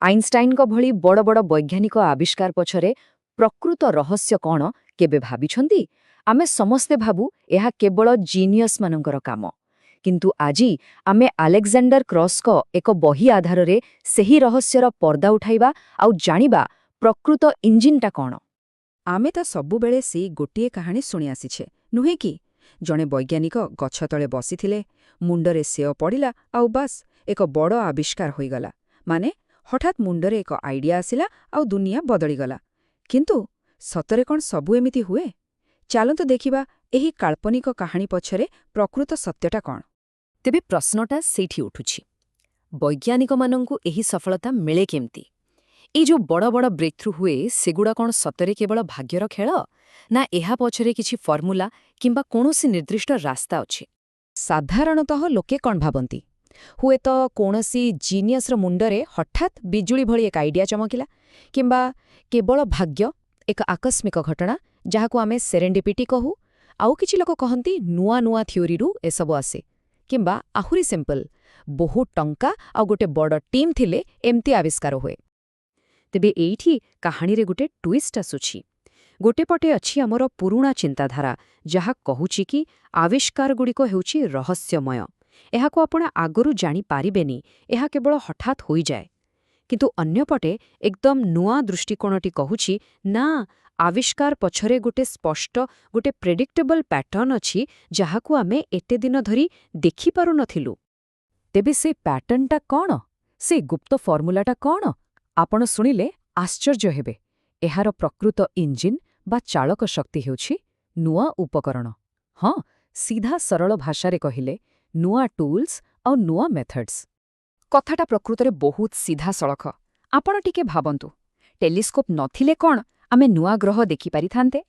ଆଇନଷ୍ଟାଇନଙ୍କ ଭଳି ବଡ଼ ବଡ଼ ବୈଜ୍ଞାନିକ ଆବିଷ୍କାର ପଛରେ ପ୍ରକୃତ ରହସ୍ୟ କ'ଣ କେବେ ଭାବିଛନ୍ତି? ଆମେ ସମସ୍ତେ ଭାବୁ ଏହା କେବଳ ଜିନିୟସମାନଙ୍କର କାମ। କିନ୍ତୁ ଆଜି ଆମେ ଆଲେକ୍ଜାଣ୍ଡର କ୍ରସ୍ଙ୍କ ଏକ ବହି ଆଧାରରେ ସେହି ରହସ୍ୟର ପର୍ଦ୍ଦା ଉଠାଇବା ଆଉ ଜାଣିବା ପ୍ରକୃତ ଇଞ୍ଜିନଟା କ'ଣ। ଆମେ ତ ସବୁବେଳେ ସେଇ ଗୋଟିଏ କାହାଣୀ ଶୁଣି ଆସିଛେ, ନୁହେଁ କି? ଜଣେ ବୈଜ୍ଞାନିକ ଗଛ ତଳେ ବସିଥିଲେ, ମୁଣ୍ଡରେ ସେଓ ପଡ଼ିଲା ଆଉ ବାସ୍ ଏକ ବଡ଼ ଆବିଷ୍କାର ହୋଇଗଲା। ମାନେ ହଠାତ୍ ମୁଣ୍ଡରେ ଏକ ଆଇଡିଆ ଆସିଲା ଆଉ ଦୁନିଆ ବଦଳିଗଲା। କିନ୍ତୁ ସତରେ କ'ଣ ସବୁ ଏମିତି ହୁଏ? ଚାଲନ୍ତୁ ଦେଖିବା ଏହି କାଳ୍ପନିକ କାହାଣୀ ପଛରେ ପ୍ରକୃତ ସତ୍ୟଟା କ'ଣ। ତେବେ ପ୍ରଶ୍ନଟା ସେଇଠି ଉଠୁଛି, ବୈଜ୍ଞାନିକମାନଙ୍କୁ ଏହି ସଫଳତା ମିଳେ କେମିତି? ଏଇ ଯେଉଁ ବଡ଼ ବଡ଼ ବ୍ରେକ୍ଥ୍ରୁ ହୁଏ, ସେଗୁଡ଼ା କ'ଣ ସତରେ କେବଳ ଭାଗ୍ୟର ଖେଳ, ନା ଏହା ପଛରେ କିଛି ଫର୍ମୁଲା କିମ୍ବା କୌଣସି ନିର୍ଦ୍ଦିଷ୍ଟ ରାସ୍ତା ଅଛି? ସାଧାରଣତଃ ଲୋକେ କ'ଣ ଭାବନ୍ତି? ହୁଏତ କୌଣସି ଜିନିୟସ୍ର ମୁଣ୍ଡରେ ହଠାତ୍ ବିଜୁଳି ଭଳି ଏକ ଆଇଡିଆ ଚମକିଲା, କିମ୍ବା କେବଳ ଭାଗ୍ୟ, ଏକ ଆକସ୍ମିକ ଘଟଣା ଯାହାକୁ ଆମେ ସେରେଣ୍ଡିପିଟି କହୁ। ଆଉ କିଛି ଲୋକ କହନ୍ତି ନୂଆ ନୂଆ ଥିଓରିରୁ ଏସବୁ ଆସେ, କିମ୍ବା ଆହୁରି ସିମ୍ପଲ୍, ବହୁତ ଟଙ୍କା ଆଉ ଗୋଟେ ବଡ଼ ଟିମ୍ ଥିଲେ ଏମିତି ଆବିଷ୍କାର ହୁଏ। ତେବେ ଏଇଠି କାହାଣୀରେ ଗୋଟେ ଟୁଇଷ୍ଟ ଆସୁଛି। ଗୋଟେ ପଟେ ଅଛି ଆମର ପୁରୁଣା ଚିନ୍ତାଧାରା, ଯାହା କହୁଛି କି ଆବିଷ୍କାରଗୁଡ଼ିକ ହେଉଛି ରହସ୍ୟମୟ, ଏହାକୁ ଆପଣ ଆଗରୁ ଜାଣିପାରିବେନି, ଏହା କେବଳ ହଠାତ୍ ହୋଇଯାଏ। କିନ୍ତୁ ଅନ୍ୟପଟେ ଏକଦମ ନୂଆ ଦୃଷ୍ଟିକୋଣଟି କହୁଛି, ନା, ଆବିଷ୍କାର ପଛରେ ଗୋଟେ ସ୍ପଷ୍ଟ, ଗୋଟେ ପ୍ରେଡିକ୍ଟେବଲ୍ ପ୍ୟାଟର୍ନ ଅଛି, ଯାହାକୁ ଆମେ ଏତେ ଦିନ ଧରି ଦେଖିପାରୁନଥିଲୁ। ତେବେ ସେ ପ୍ୟାଟର୍ନଟା କ'ଣ? ସେ ଗୁପ୍ତ ଫର୍ମୁଲାଟା କ'ଣ? ଆପଣ ଶୁଣିଲେ ଆଶ୍ଚର୍ଯ୍ୟ ହେବେ। ଏହାର ପ୍ରକୃତ ଇଞ୍ଜିନ୍ ବା ଚାଳକ ଶକ୍ତି ହେଉଛି ନୂଆ ଉପକରଣ। ହଁ, ସିଧା ସରଳ ଭାଷାରେ କହିଲେ, ନୂଆ ଟୁଲ୍ସ ଆଉ ନୂଆ ମେଥଡ୍ସ। କଥାଟା ପ୍ରକୃତରେ ବହୁତ ସିଧାସଳଖ। ଆପଣ ଟିକେ ଭାବନ୍ତୁ, ଟେଲିସ୍କୋପ୍ ନଥିଲେ କ'ଣ ଆମେ ନୂଆ ଗ୍ରହ ଦେଖିପାରିଥାନ୍ତେ?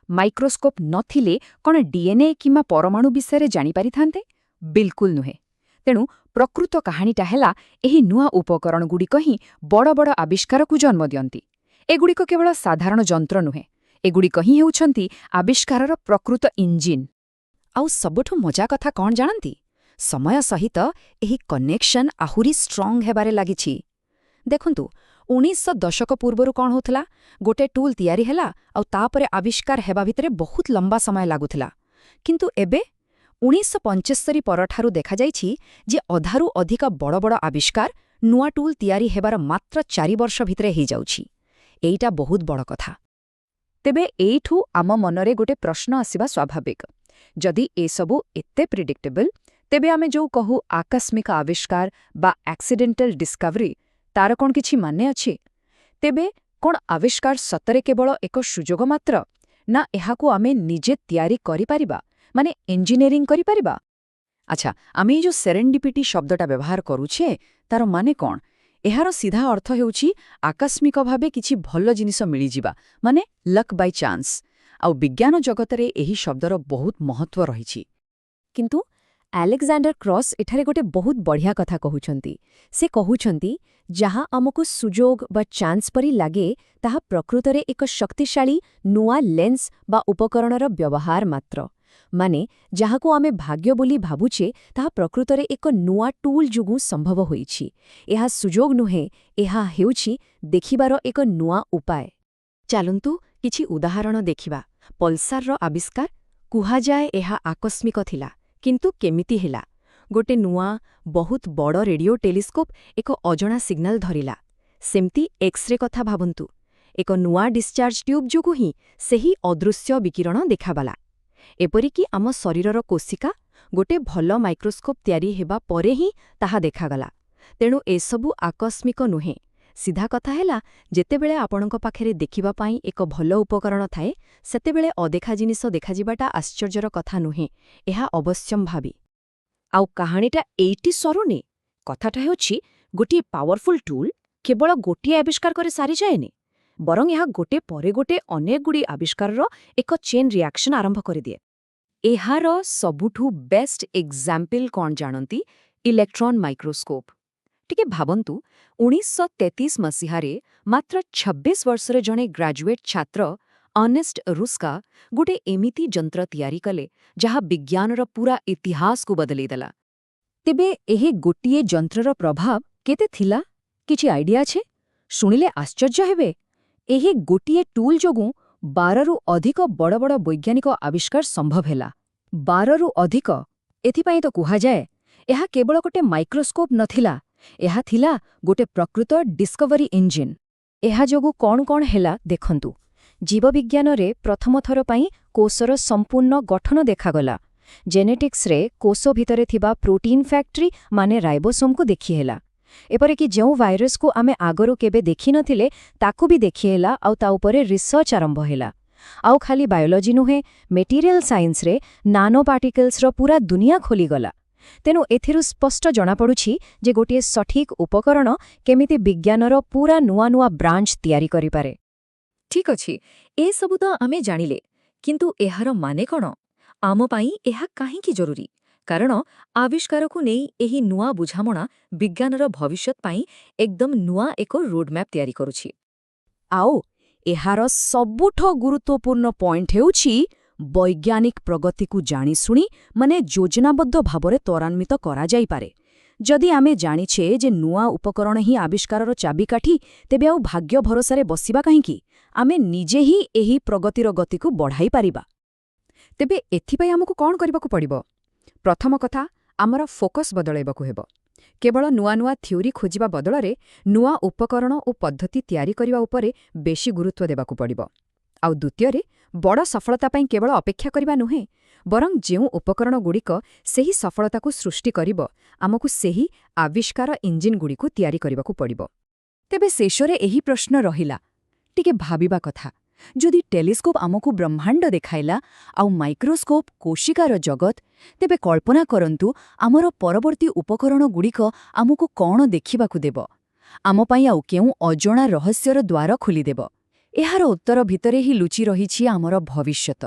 ମାଇକ୍ରୋସ୍କୋପ୍ ନଥିଲେ କ'ଣ ଡିଏନ୍ଏ କିମ୍ବା ପରମାଣୁ ବିଷୟରେ ଜାଣିପାରିଥାନ୍ତେ? ବିଲକୁଲ ନୁହେଁ। ତେଣୁ ପ୍ରକୃତ କାହାଣୀଟା ହେଲା, ଏହି ନୂଆ ଉପକରଣଗୁଡ଼ିକ ହିଁ ବଡ଼ ବଡ଼ ଆବିଷ୍କାରକୁ ଜନ୍ମ ଦିଅନ୍ତି। ଏଗୁଡ଼ିକ କେବଳ ସାଧାରଣ ଯନ୍ତ୍ର ନୁହେଁ, ଏଗୁଡ଼ିକ ହିଁ ହେଉଛନ୍ତି ଆବିଷ୍କାରର ପ୍ରକୃତ ଇଞ୍ଜିନ୍। ଆଉ ସବୁଠୁ ମଜା କଥା କ'ଣ ଜାଣନ୍ତି? ସମୟ ସହିତ ଏହି କନେକ୍ସନ୍ ଆହୁରି ଷ୍ଟ୍ରଙ୍ଗ ହେବାରେ ଲାଗିଛି। ଦେଖନ୍ତୁ, 1900 ଦଶକ ପୂର୍ବରୁ କ'ଣ ହେଉଥିଲା? ଗୋଟେ ଟୁଲ୍ ତିଆରି ହେଲା ଆଉ ତାପରେ ଆବିଷ୍କାର ହେବା ଭିତରେ ବହୁତ ଲମ୍ବା ସମୟ ଲାଗୁଥିଲା। କିନ୍ତୁ ଏବେ 1975 ପରଠାରୁ ଦେଖାଯାଇଛି ଯେ ଅଧାରୁ ଅଧିକ ବଡ଼ ବଡ଼ ଆବିଷ୍କାର ନୂଆ ଟୁଲ୍ ତିଆରି ହେବାର ମାତ୍ର 4 ବର୍ଷ ଭିତରେ ହେଇଯାଉଛି। ଏଇଟା ବହୁତ ବଡ଼ କଥା। ତେବେ ଏଇଠୁ ଆମ ମନରେ ଗୋଟେ ପ୍ରଶ୍ନ ଆସିବା ସ୍ୱାଭାବିକ। ଯଦି ଏସବୁ ଏତେ ପ୍ରିଡିକ୍ଟେବଲ୍, ତେବେ ଆମେ ଯେଉଁ କହୁ ଆକସ୍ମିକ ଆବିଷ୍କାର ବା ଆକ୍ସିଡେଣ୍ଟାଲ ଡିସ୍କଭରି, ତାର କ'ଣ କିଛି ମାନେ ଅଛି? ତେବେ କ'ଣ ଆବିଷ୍କାର ସତରେ କେବଳ ଏକ ସୁଯୋଗ ମାତ୍ର, ନା ଏହାକୁ ଆମେ ନିଜେ ତିଆରି କରିପାରିବା, ମାନେ ଇଞ୍ଜିନିୟରିଂ କରିପାରିବା? ଆଚ୍ଛା, ଆମେ ଏଇ ଯେଉଁ ସେରେଣ୍ଡିପିଟି ଶବ୍ଦଟା ବ୍ୟବହାର କରୁଛେ, ତାର ମାନେ କ'ଣ? ଏହାର ସିଧା ଅର୍ଥ ହେଉଛି ଆକସ୍ମିକ ଭାବେ କିଛି ଭଲ ଜିନିଷ ମିଳିଯିବା, ମାନେ ଲକ୍ ବାଇ ଚାନ୍ସ। ଆଉ ବିଜ୍ଞାନ ଜଗତରେ ଏହି ଶବ୍ଦର ବହୁତ ମହତ୍ତ୍ୱ ରହିଛି। କିନ୍ତୁ ଆଲେକ୍ଜାଣ୍ଡର କ୍ରସ୍ ଏଠାରେ ଗୋଟେ ବହୁତ ବଢ଼ିଆ କଥା କହୁଛନ୍ତି। ସେ କହୁଛନ୍ତି, ଯାହା ଆମକୁ ସୁଯୋଗ ବା ଚାନ୍ସ ପରି ଲାଗେ, ତାହା ପ୍ରକୃତରେ ଏକ ଶକ୍ତିଶାଳୀ ନୂଆ ଲେନ୍ସ ବା ଉପକରଣର ବ୍ୟବହାର ମାତ୍ର। ମାନେ ଯାହାକୁ ଆମେ ଭାଗ୍ୟ ବୋଲି ଭାବୁଛେ, ତାହା ପ୍ରକୃତରେ ଏକ ନୂଆ ଟୁଲ୍ ଯୋଗୁଁ ସମ୍ଭବ ହୋଇଛି। ଏହା ସୁଯୋଗ ନୁହେଁ, ଏହା ହେଉଛି ଦେଖିବାର ଏକ ନୂଆ ଉପାୟ। ଚାଲନ୍ତୁ କିଛି ଉଦାହରଣ ଦେଖିବା। ପଲ୍ସାରର ଆବିଷ୍କାର, କୁହାଯାଏ ଏହା ଆକସ୍ମିକ ଥିଲା, କିନ୍ତୁ କେମିତି ହେଲା? ଗୋଟେ ନୂଆ, ବହୁତ ବଡ଼ ରେଡିଓ ଟେଲିସ୍କୋପ୍ ଏକ ଅଜଣା ସିଗ୍ନାଲ ଧରିଲା। ସେମିତି ଏକ୍ସରେ କଥା ଭାବନ୍ତୁ, ଏକ ନୂଆ ଡିସଚାର୍ଜ ଟ୍ୟୁବ୍ ଯୋଗୁଁ ହିଁ ସେହି ଅଦୃଶ୍ୟ ବିକିରଣ ଦେଖାଗଲା। ଏପରିକି ଆମ ଶରୀରର କୋଶିକା, ଗୋଟେ ଭଲ ମାଇକ୍ରୋସ୍କୋପ୍ ତିଆରି ହେବା ପରେ ହିଁ ତାହା ଦେଖାଗଲା। ତେଣୁ ଏସବୁ ଆକସ୍ମିକ ନୁହେଁ। ସିଧା କଥା ହେଲା, ଯେତେବେଳେ ଆପଣଙ୍କ ପାଖରେ ଦେଖିବା ପାଇଁ ଏକ ଭଲ ଉପକରଣ ଥାଏ, ସେତେବେଳେ ଅଦେଖା ଜିନିଷ ଦେଖାଯିବାଟା ଆଶ୍ଚର୍ଯ୍ୟର କଥା ନୁହେଁ, ଏହା ଅବଶ୍ୟମ୍ଭାବୀ। ଆଉ କାହାଣୀଟା ଏଇଠି ସରୁନି। କଥାଟା ହେଉଛି, ଗୋଟିଏ ପାୱାରଫୁଲ୍ ଟୁଲ୍ କେବଳ ଗୋଟିଏ ଆବିଷ୍କାର କରି ସାରିଯାଏନି, ବରଂ ଏହା ଗୋଟେ ପରେ ଗୋଟେ ଅନେକଗୁଡ଼ିଏ ଆବିଷ୍କାରର ଏକ ଚେନ୍ ରିଆକ୍ସନ୍ ଆରମ୍ଭ କରିଦିଏ। ଏହାର ସବୁଠୁ ବେଷ୍ଟ ଏକ୍ଜାମ୍ପଲ୍ କ'ଣ ଜାଣନ୍ତି? Electron microscope. ଟିକେ ଭାବନ୍ତୁ, 1933 ମସିହାରେ ମାତ୍ର 26 ବର୍ଷରେ ଜଣେ ଗ୍ରାଜୁଏଟ୍ ଛାତ୍ର ଅର୍ନେଷ୍ଟ ରୁସ୍କା ଗୋଟେ ଏମିତି ଯନ୍ତ୍ର ତିଆରି କଲେ, ଯାହା ବିଜ୍ଞାନର ପୁରା ଇତିହାସକୁ ବଦଳେଇଦେଲା। ତେବେ ଏହି ଗୋଟିଏ ଯନ୍ତ୍ରର ପ୍ରଭାବ କେତେ ଥିଲା? କିଛି ଆଇଡିଆ ଅଛି? ଶୁଣିଲେ ଆଶ୍ଚର୍ଯ୍ୟ ହେବେ, ଏହି ଗୋଟିଏ ଟୁଲ୍ ଯୋଗୁଁ 12ରୁ ଅଧିକ ବଡ଼ ବଡ଼ ବୈଜ୍ଞାନିକ ଆବିଷ୍କାର ସମ୍ଭବ ହେଲା। 12ରୁ ଅଧିକ, ଏଥିପାଇଁ ତ କୁହାଯାଏ, ଏହା କେବଳ ଗୋଟେ ମାଇକ୍ରୋସ୍କୋପ୍ ନଥିଲା, ଏହା ଥିଲା ଗୋଟେ ପ୍ରକୃତ ଡିସ୍କଭରି ଇଞ୍ଜିନ୍। ଏହା ଯୋଗୁଁ କ'ଣ କ'ଣ ହେଲା ଦେଖନ୍ତୁ। ଜୀବବିଜ୍ଞାନରେ ପ୍ରଥମ ଥର ପାଇଁ କୋଷର ସମ୍ପୂର୍ଣ୍ଣ ଗଠନ ଦେଖାଗଲା। ଜେନେଟିକ୍ସରେ କୋଷ ଭିତରେ ଥିବା ପ୍ରୋଟିନ୍ ଫ୍ୟାକ୍ଟ୍ରି ମାନେ ରାଇବୋସୋମ୍କୁ ଦେଖିହେଲା। ଏପରିକି ଯେଉଁ ଭାଇରସକୁ ଆମେ ଆଗରୁ କେବେ ଦେଖିନଥିଲେ ତାକୁ ବି ଦେଖିହେଲା ଆଉ ତା ଉପରେ ରିସର୍ଚ୍ଚ ଆରମ୍ଭ ହେଲା। ଆଉ ଖାଲି ବାୟୋଲୋଜି ନୁହେଁ, ମେଟେରିଆଲ ସାଇନ୍ସରେ ନାନୋ ପାର୍ଟିକଲ୍ସର ପୁରା ଦୁନିଆ ଖୋଲିଗଲା। ତେଣୁ ଏଥିରୁ ସ୍ପଷ୍ଟ ଜଣାପଡ଼ୁଛି ଯେ ଗୋଟିଏ ସଠିକ୍ ଉପକରଣ କେମିତି ବିଜ୍ଞାନର ପୁରା ନୂଆ ନୂଆ ବ୍ରାଞ୍ଚ ତିଆରି କରିପାରେ। ଠିକ୍ ଅଛି, ଏସବୁ ତ ଆମେ ଜାଣିଲେ, କିନ୍ତୁ ଏହାର ମାନେ କ'ଣ? ଆମ ପାଇଁ ଏହା କାହିଁକି ଜରୁରୀ? କାରଣ ଆବିଷ୍କାରକୁ ନେଇ ଏହି ନୂଆ ବୁଝାମଣା ବିଜ୍ଞାନର ଭବିଷ୍ୟତ ପାଇଁ ଏକଦମ ନୂଆ ଏକ ରୋଡମ୍ୟାପ୍ ତିଆରି କରୁଛି। ଆଉ ଏହାର ସବୁଠୁ ଗୁରୁତ୍ୱପୂର୍ଣ୍ଣ ପଏଣ୍ଟ ହେଉଛି ବୈଜ୍ଞାନିକ ପ୍ରଗତିକୁ ଜାଣିଶୁଣି ଯୋଜନାବଦ୍ଧ ଭାବରେ ତ୍ୱରାନ୍ୱିତ କରାଯାଇପାରେ। ଯଦି ଆମେ ଜାଣିଛେ ଯେ ନୂଆ ଉପକରଣ ହିଁ ଆବିଷ୍କାରର ଚାବିକାଠି, ତେବେ ଆଉ ଭାଗ୍ୟ ଭରସାରେ ବସିବା କାହିଁକି? ଆମେ ନିଜେ ହିଁ ଏହି ପ୍ରଗତିର ଗତିକୁ ବଢ଼ାଇ ପାରିବା। ତେବେ ଏଥିପାଇଁ ଆମକୁ କ'ଣ କରିବାକୁ ପଡ଼ିବ? ପ୍ରଥମ କଥା, ଆମର ଫୋକସ୍ ବଦଳାଇବାକୁ ହେବ। କେବଳ ନୂଆ ନୂଆ ଥିଓରି ଖୋଜିବା ବଦଳରେ ନୂଆ ଉପକରଣ ଓ ପଦ୍ଧତି ତିଆରି କରିବା ଉପରେ ବେଶୀ ଗୁରୁତ୍ୱ ଦେବାକୁ ପଡ଼ିବ। ଆଉ ଦ୍ୱିତୀୟରେ, ବଡ଼ ସଫଳତା ପାଇଁ କେବଳ ଅପେକ୍ଷା କରିବା ନୁହେଁ, ବରଂ ଯେଉଁ ଉପକରଣଗୁଡ଼ିକ ସେହି ସଫଳତାକୁ ସୃଷ୍ଟି କରିବ, ଆମକୁ ସେହି ଆବିଷ୍କାର ଇଞ୍ଜିନ୍ଗୁଡ଼ିକୁ ତିଆରି କରିବାକୁ ପଡ଼ିବ। ତେବେ ଶେଷରେ ଏହି ପ୍ରଶ୍ନ ରହିଲା, ଟିକେ ଭାବିବା କଥା, ଯଦି ଟେଲିସ୍କୋପ୍ ଆମକୁ ବ୍ରହ୍ମାଣ୍ଡ ଦେଖାଇଲା ଆଉ ମାଇକ୍ରୋସ୍କୋପ୍ କୋଶିକାର ଜଗତ, ତେବେ କଳ୍ପନା କରନ୍ତୁ ଆମର ପରବର୍ତ୍ତୀ ଉପକରଣଗୁଡ଼ିକ ଆମକୁ କ'ଣ ଦେଖିବାକୁ ଦେବ? ଆମ ପାଇଁ ଆଉ କେଉଁ ଅଜଣା ରହସ୍ୟର ଦ୍ୱାର ଖୋଲିଦେବ? ଏହାର ଉତ୍ତର ଭିତରେ ହିଁ ଲୁଚି ରହିଛି ଆମର ଭବିଷ୍ୟତ।